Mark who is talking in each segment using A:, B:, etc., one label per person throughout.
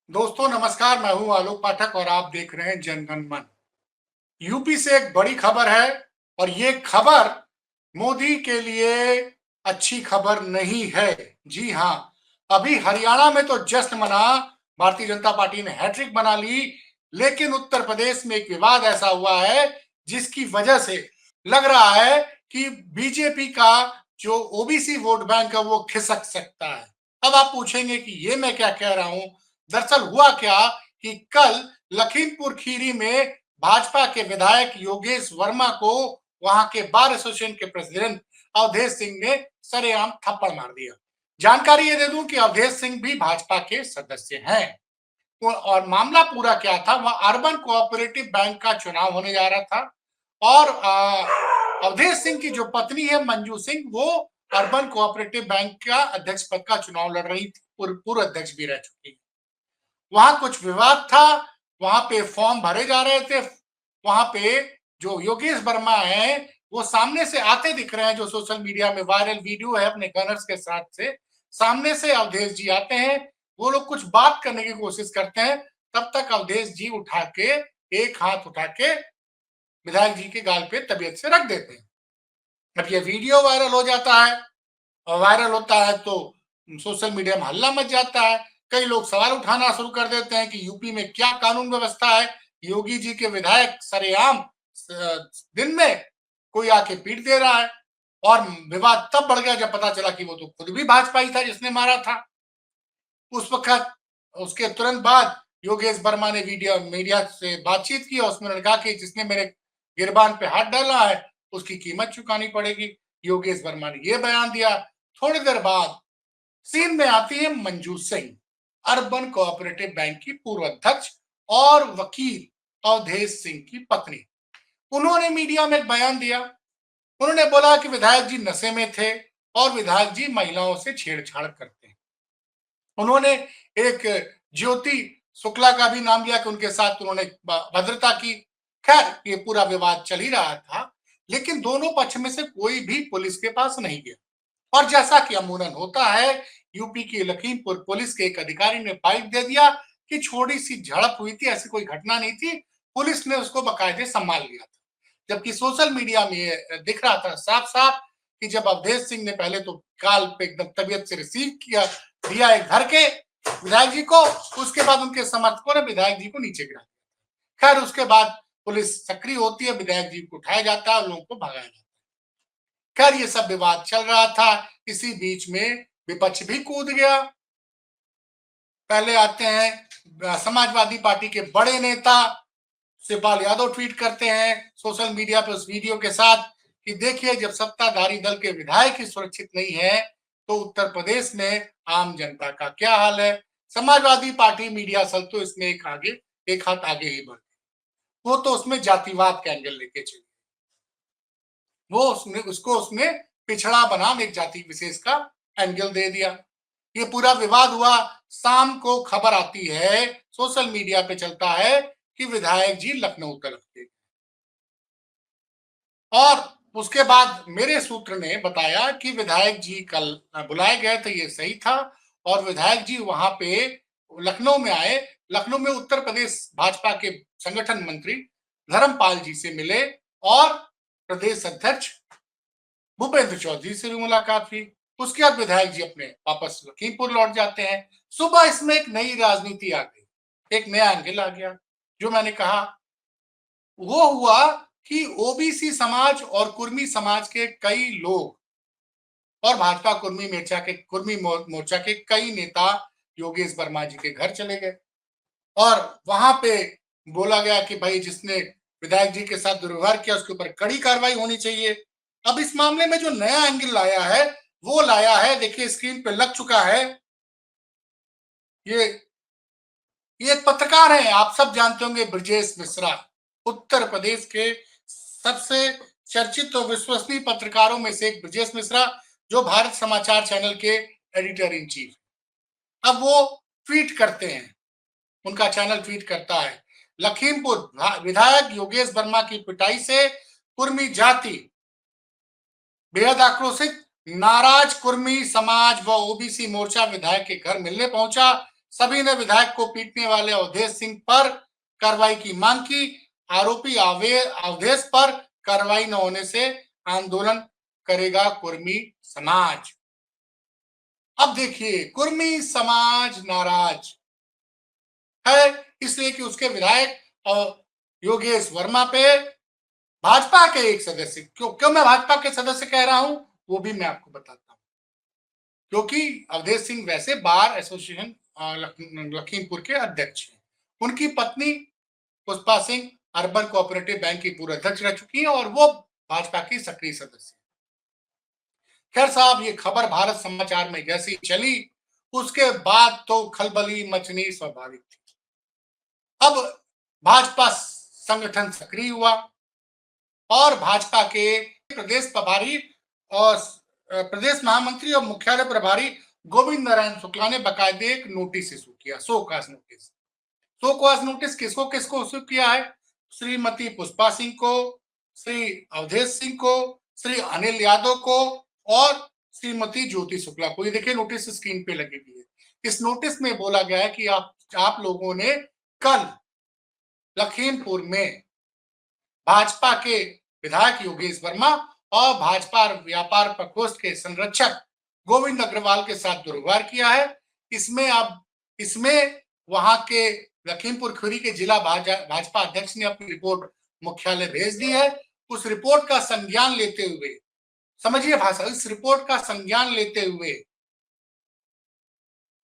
A: दोस्तों नमस्कार, मैं हूं आलोक पाठक और आप देख रहे हैं जनगण मन। यूपी से एक बड़ी खबर है और ये खबर मोदी के लिए अच्छी खबर नहीं है। जी हां, अभी हरियाणा में तो जश्न मना, भारतीय जनता पार्टी ने हैट्रिक बना ली, लेकिन उत्तर प्रदेश में एक विवाद ऐसा हुआ है जिसकी वजह से लग रहा है कि बीजेपी का जो ओबीसी वोट बैंक है वो खिसक सकता है। अब आप पूछेंगे कि ये मैं क्या कह रहा हूं। दरअसल हुआ क्या कि कल लखीमपुर खीरी में भाजपा के विधायक योगेश वर्मा को वहां के बार एसोसिएशन के प्रेसिडेंट अवधेश सिंह ने सरेआम थप्पड़ मार दिया। जानकारी ये दे दूं कि अवधेश सिंह भी भाजपा के सदस्य हैं। और मामला पूरा क्या था, वहां अर्बन कोऑपरेटिव बैंक का चुनाव होने जा रहा था और अवधेश सिंह की जो पत्नी है मंजू सिंह, वो अर्बन कोऑपरेटिव बैंक का अध्यक्ष पद का चुनाव लड़ रही थी, पूर्व अध्यक्ष भी रह चुकी है। वहां कुछ विवाद था, वहां पे फॉर्म भरे जा रहे थे। वहां पे जो योगेश वर्मा है वो सामने से आते दिख रहे हैं, जो सोशल मीडिया में वायरल वीडियो है अपने गनर्स के साथ से सामने से अवधेश जी आते हैं। वो लोग कुछ बात करने की कोशिश करते हैं, तब तक अवधेश जी उठा के एक हाथ उठा के विधायक जी के गाल पे तबीयत से रख देते हैं। अब ये वीडियो वायरल हो जाता है और वायरल होता है तो सोशल मीडिया में हल्ला मच जाता है। कई लोग सवाल उठाना शुरू कर देते हैं कि यूपी में क्या कानून व्यवस्था है, योगी जी के विधायक सरेआम दिन में कोई आके पीट दे रहा है। और विवाद तब बढ़ गया जब पता चला कि वो तो खुद भी भाजपा ही था जिसने मारा था उस वक्त। उसके तुरंत बाद योगेश वर्मा ने वीडियो मीडिया से बातचीत की और उसमें कहा कि जिसने मेरे गिरबान पे हाथ डाला है उसकी कीमत चुकानी पड़ेगी। योगेश वर्मा ने यह बयान दिया। थोड़ी देर बाद सीन में आती है Manju Singh, urban cooperative bank की पूर्व अध्यक्ष और वकील अवधेश सिंह की पत्नी। उन्होंने मीडिया में एक बयान दिया। उन्होंने बोला कि विधायक जी नशे में थे और विधायक जी महिलाओं से छेड़छाड़ करते हैं। उन्होंने एक ज्योति शुक्ला का भी नाम लिया कि उनके साथ उन्होंने भद्रता की। खैर ये पूरा विवाद चल ही रहा था, लेकिन दोनों पक्ष में से कोई भी पुलिस के पास नहीं गया। और जैसा कि अमूमन होता है, यूपी की लखीमपुर पुलिस के एक अधिकारी ने बाइट दे दिया कि छोटी सी झड़प हुई थी, ऐसी कोई घटना नहीं थी। पुलिस ने उसको बाकायदे संभाल लिया था। जबकि सोशल मीडिया में दिख रहा था साफ साफ कि जब अवधेश सिंह ने पहले तो काल पे एकदम तबीयत से रिसीव किया दिया एक घर के विधायक जी को, उसके बाद उनके समर्थकों ने विधायक जी को नीचे गिरा दिया। खैर उसके बाद पुलिस सक्रिय होती है, विधायक जी को उठाया जाता है और लोगों को भगाया जाता है। खैर ये सब विवाद चल रहा था, इसी बीच में विपक्ष भी कूद गया। पहले आते हैं समाजवादी पार्टी के बड़े नेता शिवपाल यादव, ट्वीट करते हैं सोशल मीडिया पे उस वीडियो के साथ कि देखिए जब सत्ताधारी दल के विधायक ही सुरक्षित नहीं है तो उत्तर प्रदेश में आम जनता का क्या हाल है। समाजवादी पार्टी मीडिया सल तो इसमें एक हाथ आगे ही बढ़, वो तो उसमें जातिवाद का एंगल लेके चली, वो उसमें पिछड़ा बनाम एक जाति विशेष का एंगल दे दिया। ये पूरा विवाद हुआ। शाम को खबर आती है, सोशल मीडिया पे चलता है कि विधायक जी लखनऊ तरफ थे। और उसके बाद मेरे सूत्र ने बताया कि विधायक जी कल बुलाए गए थे, ये सही था। और विधायक जी वहां पे लखनऊ में आए। लखनऊ में उत्तर प्रदेश भाजपा के संगठन मंत्री धर्मपाल जी से मिले और प्रदेश अध्यक्ष भूपेंद्र चौधरी से भी मुलाकात हुई। उसके बाद विधायक जी अपने वापस लखीमपुर लौट जाते हैं। सुबह इसमें एक नई राजनीति आ गई, एक नया एंगल आ गया। जो मैंने कहा वो हुआ कि ओबीसी समाज और कुर्मी समाज के कई लोग और भाजपा कुर्मी मोर्चा के कई नेता योगेश वर्मा जी के घर चले गए और वहां पे बोला गया कि भाई जिसने विधायक जी के साथ दुर्व्यवहार किया उसके ऊपर कड़ी कार्रवाई होनी चाहिए। अब इस मामले में जो नया एंगल लाया है वो लाया है, देखिए स्क्रीन पे लग चुका है। ये ये एक पत्रकार है, आप सब जानते होंगे, ब्रजेश मिश्रा, उत्तर प्रदेश के सबसे चर्चित और विश्वसनीय पत्रकारों में से एक ब्रजेश मिश्रा, जो भारत समाचार चैनल के एडिटर इन चीफ। अब वो ट्वीट करते हैं, उनका चैनल ट्वीट करता है, लखीमपुर विधायक योगेश वर्मा की पिटाई से कुर्मी जाति बेहद आक्रोशित, नाराज कुर्मी समाज व ओबीसी मोर्चा विधायक के घर मिलने पहुंचा। सभी ने विधायक को पीटने वाले अवधेश सिंह पर कार्रवाई की मांग की। आरोपी अवधेश पर कार्रवाई न होने से आंदोलन करेगा कुर्मी समाज। अब देखिए, कुर्मी समाज नाराज है इसलिए कि उसके विधायक योगेश वर्मा पे भाजपा के एक सदस्य, क्यों मैं भाजपा के सदस्य कह रहा हूं वो भी मैं आपको बताता हूं। क्योंकि अवधेश सिंह वैसे बार एसोसिएशन लखीमपुर के अध्यक्ष हैं। उनकी पत्नी Pushpa Singh urban cooperative bank की पूर्व अध्यक्ष रह चुकी है और वो भाजपा की सक्रिय सदस्य। खैर साहब, ये खबर भारत समाचार में जैसी चली उसके बाद तो खलबली मचनी स्वाभाविक थी। अब भाजपा संगठन सक्रिय हुआ और भाजपा के प्रदेश प्रभारी और प्रदेश महामंत्री और मुख्यालय प्रभारी गोविंद नारायण शुक्ला ने बाकायदे एक नोटिस इशू किया, show cause notice. Show cause notice किसको किसको इशू किया है? श्रीमती पुष्पा सिंह को, श्री अवधेश सिंह को, श्री अनिल यादव को और श्रीमती ज्योति शुक्ला को। ये देखिए नोटिस स्क्रीन पे लगी हुई है। इस नोटिस में बोला गया है कि आप लोगों ने कल लखीमपुर में भाजपा के विधायक योगेश वर्मा और भाजपा व्यापार प्रकोष्ठ के संरक्षक गोविंद अग्रवाल के साथ दुर्व्यवहार किया है। इसमें वहां के लखीमपुर खीरी के जिला भाजपा अध्यक्ष ने अपनी रिपोर्ट मुख्यालय भेज दी है। उस रिपोर्ट का संज्ञान लेते हुए, समझिए भाषा, इस रिपोर्ट का संज्ञान लेते हुए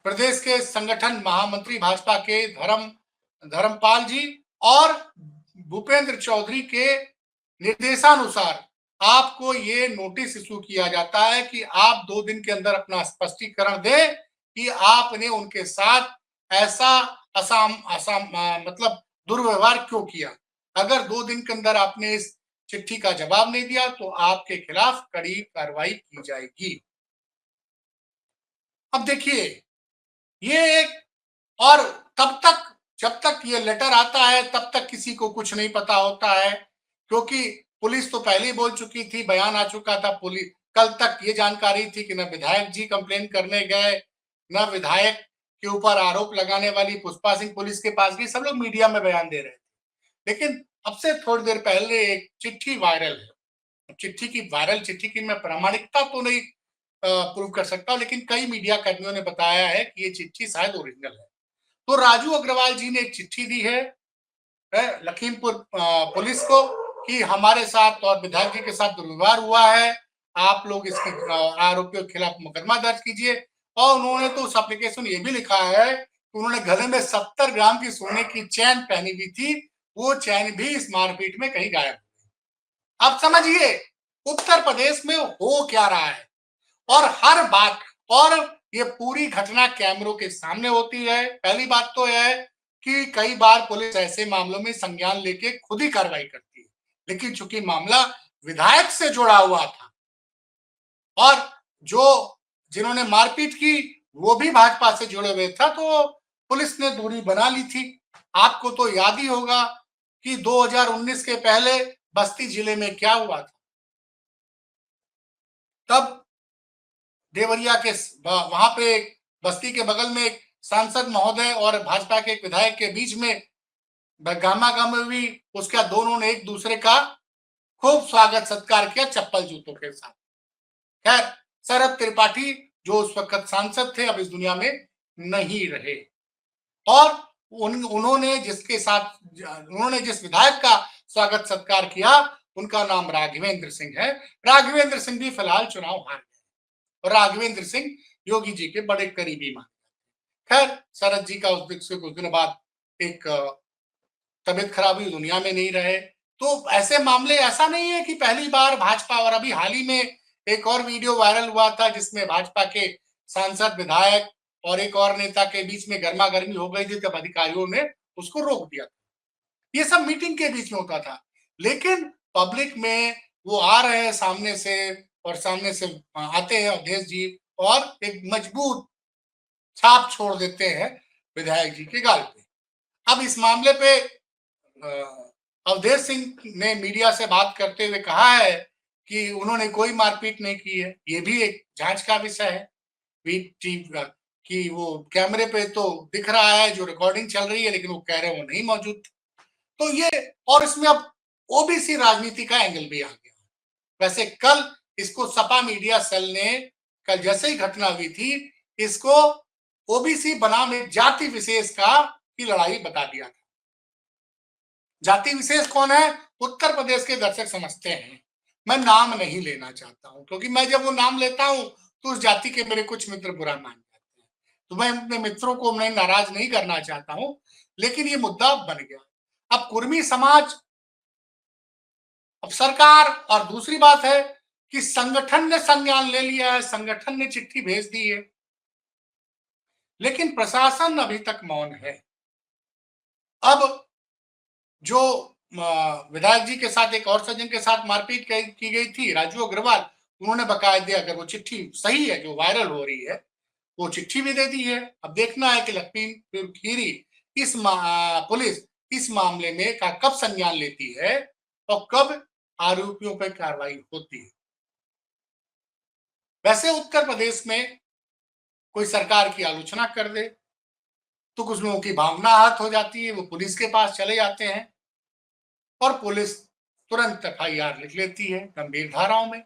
A: प्रदेश के संगठन महामंत्री भाजपा के धर्मपाल जी और भूपेंद्र चौधरी के निर्देशानुसार आपको ये नोटिस इशू किया जाता है कि आप 2 दिन के अंदर अपना स्पष्टीकरण दें कि आपने उनके साथ ऐसा मतलब दुर्व्यवहार क्यों किया। अगर 2 दिन के अंदर आपने इस चिट्ठी का जवाब नहीं दिया तो आपके खिलाफ कड़ी कार्रवाई की जाएगी। अब देखिए, ये एक, और तब तक जब तक ये लेटर आता है तब तक किसी को कुछ नहीं पता होता है, क्योंकि पुलिस तो पहले ही बोल चुकी थी, बयान आ चुका था। पुलिस कल तक ये जानकारी थी कि न विधायक जी कंप्लेन करने गए, न विधायक के ऊपर आरोप लगाने वाली पुष्पा सिंह पुलिस के पास गई। सब लोग मीडिया में बयान दे रहे थे। लेकिन अब से थोड़ी देर पहले एक चिट्ठी वायरल है। चिट्ठी की मैं प्रामाणिकता तो नहीं प्रूव कर सकता, लेकिन कई मीडिया कर्मियों ने बताया है कि ये चिट्ठी शायद ओरिजिनल है। तो राजू अग्रवाल जी ने एक चिट्ठी दी है लखीमपुर पुलिस को कि हमारे साथ और विधायक जी के साथ दुर्व्यवहार हुआ है, आप लोग इसकी आरोपियों के खिलाफ मुकदमा दर्ज कीजिए। और उन्होंने तो उस एप्लीकेशन ये भी लिखा है कि उन्होंने गले में 70 ग्राम की सोने की चैन पहनी हुई थी, वो चैन भी इस मारपीट में कहीं गायब। अब समझिए उत्तर प्रदेश में हो क्या रहा है, और हर बात, और ये पूरी घटना कैमरों के सामने होती है। पहली बात तो है कि कई बार पुलिस ऐसे मामलों में संज्ञान लेके खुद ही कार्रवाई करती है, लेकिन चूंकि मामला विधायक से जुड़ा हुआ था और जिन्होंने मारपीट की वो भी भाजपा से जुड़े हुए था, तो पुलिस ने दूरी बना ली थी। आपको तो याद ही होगा कि 2019 के पहले बस्ती जिले में क्या हुआ था। तब देवरिया के वहां पे बस्ती के बगल में एक सांसद महोदय और भाजपा के एक विधायक के बीच में गामा हुई। उसका दोनों ने एक दूसरे का खूब स्वागत सत्कार किया चप्पल जूतों के साथ। खैर, शरद त्रिपाठी जो उस वक्त सांसद थे अब इस दुनिया में नहीं रहे, और उन्होंने जिस विधायक का स्वागत सत्कार किया उनका नाम राघवेंद्र सिंह है। राघवेंद्र सिंह भी फिलहाल चुनाव हार गए और राघवेंद्र सिंह योगी जी के बड़े करीबी माने। खैर, शरद जी का उस कुछ दिन बाद एक तबीयत खराब हुई, दुनिया में नहीं रहे। तो ऐसे मामले, ऐसा नहीं है कि पहली बार भाजपा, और अभी हाल ही में एक और वीडियो वायरल हुआ था जिसमें भाजपा के सांसद, विधायक और एक और नेता के बीच में गर्मा गर्मी हो गई थी, तब अधिकारियों ने उसको रोक दिया था। ये सब मीटिंग के बीच में होता था, लेकिन पब्लिक में वो आ रहे हैं सामने से, और सामने से आते हैं अवधेश जी और एक मजबूत छाप छोड़ देते हैं विधायक जी के गाल पे। अब इस मामले पे अवधेश सिंह ने मीडिया से बात करते हुए कहा है कि उन्होंने कोई मारपीट नहीं की है। ये भी एक जांच का विषय है कि वो कैमरे पे तो दिख रहा है, जो रिकॉर्डिंग चल रही है, लेकिन वो कह रहे हैं वो नहीं मौजूद थे। तो ये, और इसमें अब ओबीसी राजनीति का एंगल भी आ गया। वैसे कल इसको सपा मीडिया सेल ने, कल जैसे ही घटना हुई थी, इसको ओबीसी बनाम एक जाति विशेष की लड़ाई बता दिया था। जाति विशेष कौन है? उत्तर प्रदेश के दर्शक समझते हैं। मैं नाम नहीं लेना चाहता हूं, क्योंकि मैं जब वो नाम लेता हूं तो उस जाति के मेरे कुछ मित्र बुरा मान जाते हैं। तो मैं अपने मित्रों को मैं नाराज नहीं करना चाहता हूं, लेकिन ये मुद्दा बन गया। अब कुर्मी समाज, अब सरकार, और दूसरी बात है कि संगठन ने संज्ञान ले लिया है, संगठन ने चिट्ठी भेज दी है, लेकिन प्रशासन अभी तक मौन है। अब जो विधायक जी के साथ एक और सज्जन के साथ मारपीट की गई थी, राजू अग्रवाल, उन्होंने बकायदे, अगर वो चिट्ठी सही है जो वायरल हो रही है, वो चिट्ठी भी दे दी है। अब देखना है कि लखीमपुर खीरी पुलिस इस मामले में का कब संज्ञान लेती है और कब आरोपियों पर कार्रवाई होती है। वैसे उत्तर प्रदेश में कोई सरकार की आलोचना कर दे तो कुछ लोगों की भावना आहत हो जाती है, वो पुलिस के पास चले जाते हैं और पुलिस तुरंत एफआईआर लिख लेती है गंभीर धाराओं में।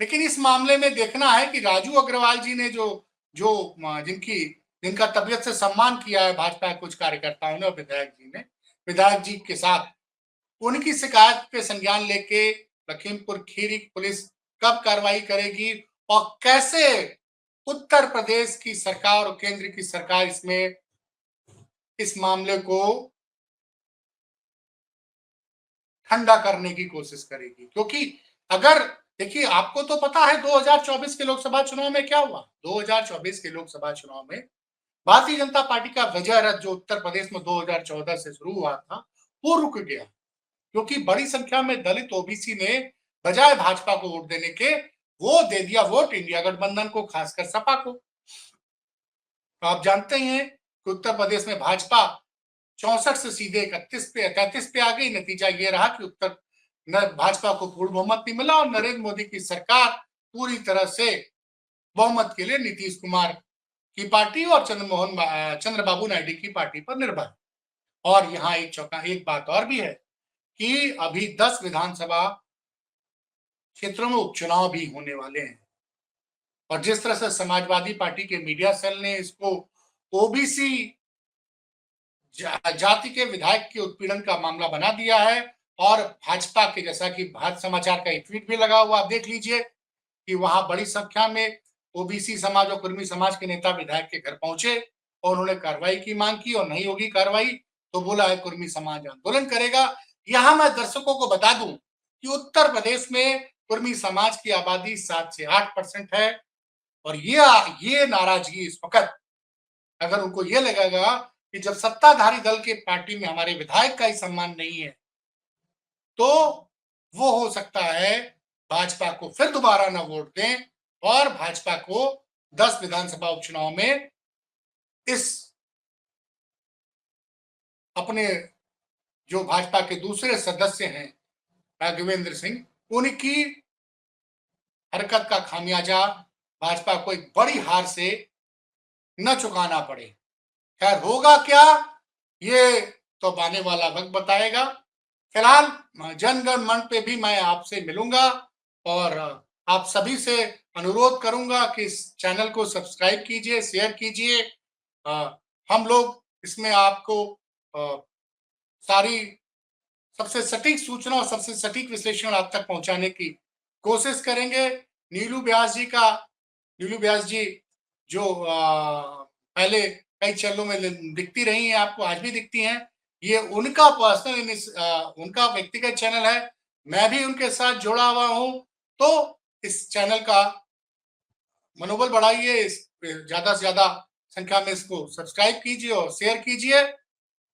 A: लेकिन इस मामले में देखना है कि राजू अग्रवाल जी ने जो जो जिनका तबियत से सम्मान किया है भाजपा के कुछ कार्यकर्ताओं ने और विधायक जी ने, विधायक जी के साथ, उनकी शिकायत पे संज्ञान लेके लखीमपुर खीरी पुलिस कब कार्रवाई करेगी और कैसे उत्तर प्रदेश की सरकार और केंद्र की सरकार इसमें इस मामले को ठंडा करने की कोशिश करेगी। क्योंकि अगर देखिए, आपको तो पता है 2024 के लोकसभा चुनाव में क्या हुआ। 2024 के लोकसभा चुनाव में भारतीय जनता पार्टी का विजय रथ जो उत्तर प्रदेश में 2014 से शुरू हुआ था, वो रुक गया, क्योंकि बड़ी संख्या में दलित ओबीसी ने बजाय भाजपा को वोट देने के, वो दे दिया वोट इंडिया गठबंधन को, खासकर सपा को। तो आप जानते ही हैं कि उत्तर प्रदेश में भाजपा 64 से सीधे 33 पे आ गई। नतीजा ये रहा कि भाजपा को पूर्ण बहुमत नहीं मिला और नरेंद्र मोदी की सरकार पूरी तरह से बहुमत के लिए नीतीश कुमार की पार्टी और चंद्रबाबू नायडू की पार्टी पर निर्भर। और यहाँ एक बात और भी है कि अभी 10 विधानसभा क्षेत्रों में उपचुनाव भी होने वाले हैं, और जिस तरह से समाजवादी पार्टी के मीडिया सेल ने इसको ओबीसी जाति के विधायक के उत्पीड़न का मामला बना दिया है, और भाजपा के, जैसा कि भारत समाचार का एक ट्वीट भी लगा हुआ, आप देख लीजिए कि वहां बड़ी संख्या में ओबीसी समाज और कुर्मी समाज के नेता विधायक के घर पहुंचे और उन्होंने कार्रवाई की मांग की, और नहीं होगी कार्रवाई तो बोला है कुर्मी समाज आंदोलन करेगा। यहां मैं दर्शकों को बता दूं कि उत्तर प्रदेश में कुर्मी समाज की आबादी 7 से 8% है, और ये नाराजगी इस वक्त, अगर उनको ये लगेगा कि जब सत्ताधारी दल के पार्टी में हमारे विधायक का ही सम्मान नहीं है, तो वो हो सकता है भाजपा को फिर दोबारा ना वोट दें और भाजपा को 10 विधानसभा उपचुनाव में इस अपने जो भाजपा के दूसरे सदस्य हैं राघवेंद्र सिंह, उनकी हरकत का खामियाजा भाजपा को एक बड़ी हार से न चुकाना पड़े। खैर होगा क्या, ये तो आने वाला वक्त बताएगा। फिलहाल जनगण मन पे भी मैं आपसे मिलूंगा और आप सभी से अनुरोध करूंगा कि इस चैनल को सब्सक्राइब कीजिए, शेयर कीजिए। हम लोग इसमें आपको सारी सबसे सटीक सूचना और सबसे सटीक विश्लेषण आप तक पहुंचाने की कोशिश करेंगे। नीलू व्यास जी जो पहले कई चैनलों में दिखती रही हैं, आपको आज भी दिखती हैं, ये उनका पर्सनल उनका व्यक्तिगत चैनल है, मैं भी उनके साथ जुड़ा हुआ हूं। तो इस चैनल का मनोबल बढ़ाइए, ज्यादा से ज्यादा संख्या में इसको सब्सक्राइब कीजिए और शेयर कीजिए,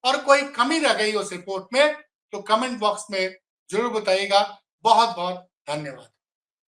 A: और कोई कमी रह गई उस रिपोर्ट में तो कमेंट बॉक्स में जरूर बताइएगा। बहुत बहुत धन्यवाद।